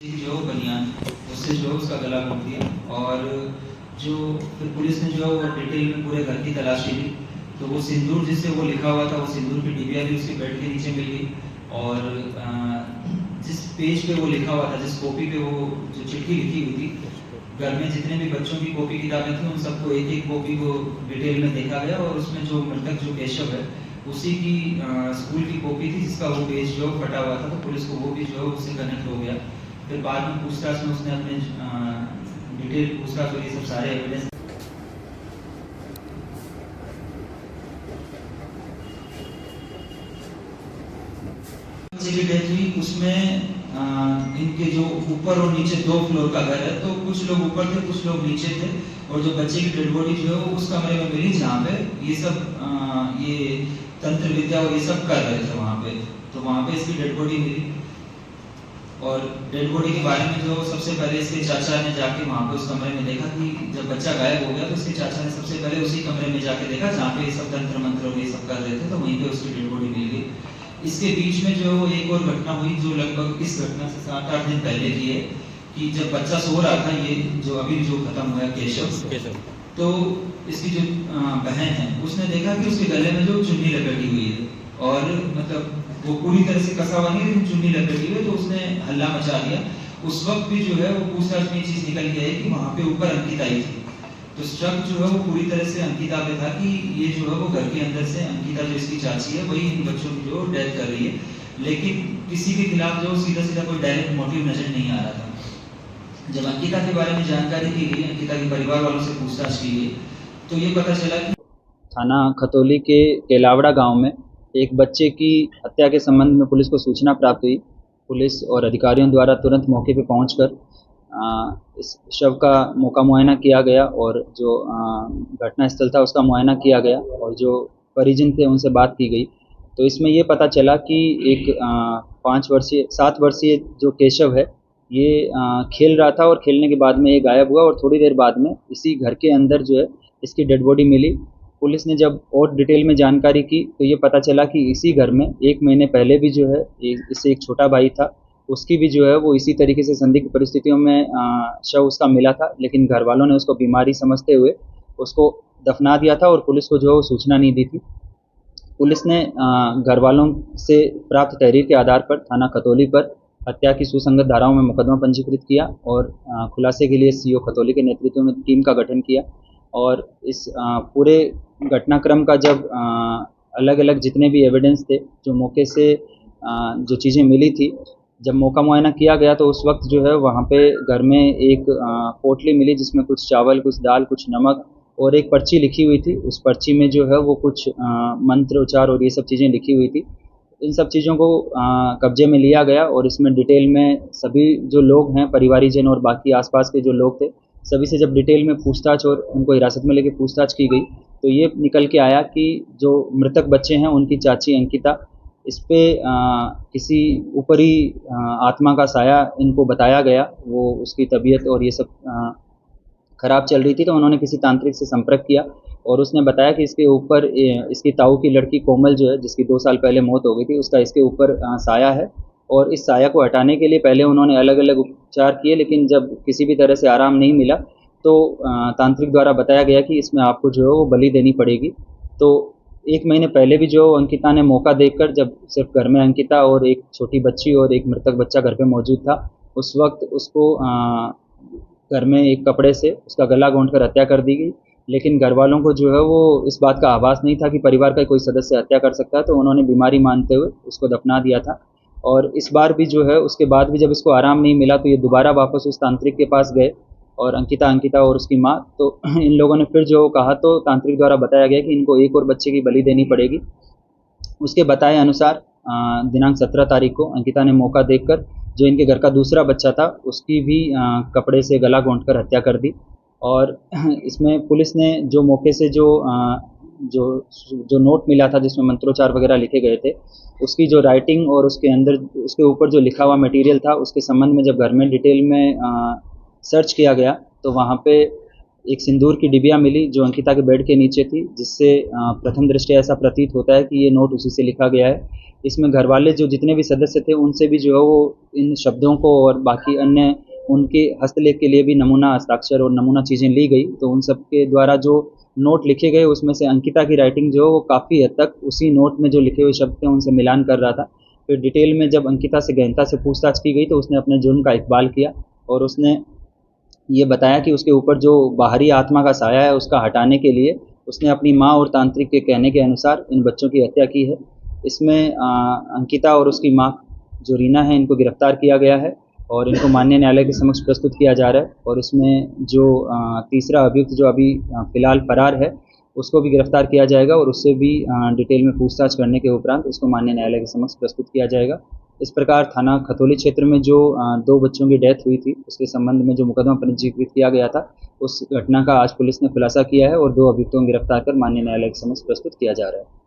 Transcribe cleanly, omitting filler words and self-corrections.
जो बनियान उससे जो उसका गला घोट दिया। और जो फिर पुलिस ने जो है वो डिटेल में पूरे घर की तलाशी ली, तो वो सिंदूर जिससे वो लिखा हुआ था, वो सिंदूर की डिबिया भी उसके बेड के नीचे मिल गई। और जिस पेज पे वो लिखा हुआ था, जिस कॉपी पे वो जो चिट्ठी लिखी हुई थी, घर में जितने भी बच्चों की कॉपी किताबें थी उन सबको एक एक कॉपी को डिटेल में देखा गया। और उसमें जो मृतक जो केशव है उसी की स्कूल की कॉपी थी, जिसका वो पेज जो फटा हुआ था, तो पुलिस को वो भी जो है उससे कनेक्ट हो गया। फिर बाद में पूछताछ में उसने अपने डिटेल पूछताछ और ये सब सारे एविडेंस की डेथ हुई, उसमें इनके जो ऊपर और नीचे 2 फ्लोर का घर है, तो कुछ लोग ऊपर थे कुछ लोग नीचे थे। और जो बच्चे की डेड बॉडी जो है वो उस कमरे में मिली जहाँ पे ये सब ये तंत्र विद्या और ये सब कर रहे थे वहाँ पे, तो वहाँ पे इसकी डेड बॉडी मिली। और डेड बॉडी के बारे में जो सबसे पहले इसके चाचा ने जाके वहाँ पे उस कमरे में देखा कि जब बच्चा गायब हो गया, तो इसके चाचा ने सबसे पहले उसी कमरे में जाके देखा जहाँ पे ये सब तंत्र मंत्र और ये सब कर रहे थे, तो वहीं पे उसकी डेड बॉडी मिल गई। इसके बीच में जो एक और घटना हुई जो लगभग इस घटना से 7-8 दिन पहले की है, कि जब बच्चा सो रहा था, ये जो अभी जो खत्म हुआ है केशव, तो इसकी जो बहन है उसने देखा कि उसके गले में जो चुन्नी लपेटी हुई है, और मतलब वो पूरी तरह से कसा हुआ नहीं लेकिन चुन्नी लपेटी हुई है, तो उसने हल्ला मचा दिया। उस वक्त भी जो है वो पूछताछ में ये चीज निकल के आई कि वहाँ पे ऊपर अंकिता आई थी, तो शक जो है वो पूरी तरह से अंकिता पे था कि ये जो है वो घर के अंदर से अंकिता जो इसकी चाची है वही इन बच्चों की जो डेथ कर रही है। लेकिन किसी के खिलाफ जो सीधा सीधा कोई डायरेक्ट मोटिव नजर नहीं आ रहा था। जब अंकिता के बारे में जानकारी की गई, अंकिता के परिवार वालों से पूछताछ की गई, तो ये पता चला कि थाना खतौली के केलावड़ा गांव में एक बच्चे की हत्या के संबंध में पुलिस को सूचना प्राप्त हुई। पुलिस और अधिकारियों द्वारा तुरंत मौके पर पहुंचकर इस शव का मौका मुआयना किया गया और जो घटना स्थल था उसका मुआयना किया गया और जो परिजन थे उनसे बात की गई। तो इसमें ये पता चला कि एक 7 वर्षीय जो केशव है ये खेल रहा था और खेलने के बाद में ये गायब हुआ और थोड़ी देर बाद में इसी घर के अंदर जो है इसकी डेड बॉडी मिली। पुलिस ने जब और डिटेल में जानकारी की तो ये पता चला कि इसी घर में 1 महीने पहले भी जो है इससे एक छोटा भाई था, उसकी भी जो है वो इसी तरीके से संदिग्ध परिस्थितियों में शव उसका मिला था, लेकिन घर वालों ने उसको बीमारी समझते हुए उसको दफना दिया था और पुलिस को जो है वो सूचना नहीं दी थी। पुलिस ने घर वालों से प्राप्त तहरीर के आधार पर थाना खतौली पर हत्या की सुसंगत धाराओं में मुकदमा पंजीकृत किया और खुलासे के लिए सीओ खतौली के नेतृत्व में टीम का गठन किया। और इस पूरे घटनाक्रम का जब अलग अलग जितने भी एविडेंस थे, जो मौके से जो चीज़ें मिली थी, जब मौका मुआयना किया गया तो उस वक्त जो है वहाँ पे घर में एक पोटली मिली जिसमें कुछ चावल, कुछ दाल, कुछ नमक और एक पर्ची लिखी हुई थी। उस पर्ची में जो है वो कुछ मंत्र उच्चार और ये सब चीज़ें लिखी हुई थी। इन सब चीज़ों को कब्जे में लिया गया और इसमें डिटेल में सभी जो लोग हैं, परिवारीजन और बाकी आसपास के जो लोग थे, सभी से जब डिटेल में पूछताछ और उनको हिरासत में लेके पूछताछ की गई तो ये निकल के आया कि जो मृतक बच्चे हैं उनकी चाची अंकिता, इस पे किसी ऊपरी आत्मा का साया इनको बताया गया। वो उसकी तबीयत और ये सब खराब चल रही थी, तो उन्होंने किसी तांत्रिक से संपर्क किया और उसने बताया कि इसके ऊपर इसकी ताऊ की लड़की कोमल जो है, जिसकी 2 साल पहले मौत हो गई थी, उसका इसके ऊपर साया है। और इस साया को हटाने के लिए पहले उन्होंने अलग अलग उपचार किए, लेकिन जब किसी भी तरह से आराम नहीं मिला तो तांत्रिक द्वारा बताया गया कि इसमें आपको जो है वो बलि देनी पड़ेगी। तो 1 महीने पहले भी जो अंकिता ने मौका देखकर, जब सिर्फ घर में अंकिता और एक छोटी बच्ची और एक मृतक बच्चा घर पे मौजूद था, उस वक्त उसको घर में एक कपड़े से उसका गला घोंटकर हत्या कर दी गई। लेकिन घर वालों को जो है वो इस बात का आभास नहीं था कि परिवार का कोई सदस्य हत्या कर सकता है, तो उन्होंने बीमारी मानते हुए उसको दफना दिया था। और इस बार भी जो है उसके बाद भी जब इसको आराम नहीं मिला तो ये दोबारा वापस उस तांत्रिक के पास गए और अंकिता और उसकी माँ, तो इन लोगों ने फिर जो कहा, तो तांत्रिक द्वारा बताया गया कि इनको एक और बच्चे की बलि देनी पड़ेगी। उसके बताए अनुसार दिनांक 17 तारीख को अंकिता ने मौका देखकर जो इनके घर का दूसरा बच्चा था उसकी भी कपड़े से गला घोंटकर हत्या कर दी। और इसमें पुलिस ने जो मौके से जो जो नोट मिला था जिसमें मंत्रोच्चार वगैरह लिखे गए थे, उसकी जो राइटिंग और उसके अंदर उसके ऊपर जो लिखा हुआ मटेरियल था, उसके संबंध में जब घर में डिटेल में सर्च किया गया तो वहाँ पे एक सिंदूर की डिबिया मिली जो अंकिता के बेड के नीचे थी, जिससे प्रथम दृष्टया ऐसा प्रतीत होता है कि ये नोट उसी से लिखा गया है। इसमें घर वाले जो जितने भी सदस्य थे उनसे भी जो है वो इन शब्दों को और बाकी अन्य उनके हस्तलेख के लिए भी नमूना हस्ताक्षर और नमूना चीज़ें ली गई। तो उन सब के द्वारा जो नोट लिखे गए उसमें से अंकिता की राइटिंग जो है वो काफ़ी हद तक उसी नोट में जो लिखे हुए शब्द थे उनसे मिलान कर रहा था। फिर डिटेल में जब अंकिता से गहनता से पूछताछ की गई तो उसने अपने जुर्म का इकबाल किया और उसने ये बताया कि उसके ऊपर जो बाहरी आत्मा का साया है उसका हटाने के लिए उसने अपनी माँ और तांत्रिक के कहने के अनुसार इन बच्चों की हत्या की है। इसमें अंकिता और उसकी माँ जो रीना है इनको गिरफ्तार किया गया है और इनको माननीय न्यायालय के समक्ष प्रस्तुत किया जा रहा है। और इसमें जो तीसरा अभियुक्त जो अभी फ़िलहाल फरार है उसको भी गिरफ्तार किया जाएगा और उससे भी डिटेल में पूछताछ करने के उपरांत उसको माननीय न्यायालय के समक्ष प्रस्तुत किया जाएगा। इस प्रकार थाना खतौली क्षेत्र में जो 2 बच्चों की डेथ हुई थी उसके संबंध में जो मुकदमा पंजीकृत किया गया था उस घटना का आज पुलिस ने खुलासा किया है और 2 अभियुक्तों को गिरफ्तार कर माननीय न्यायालय के समक्ष प्रस्तुत किया जा रहा है।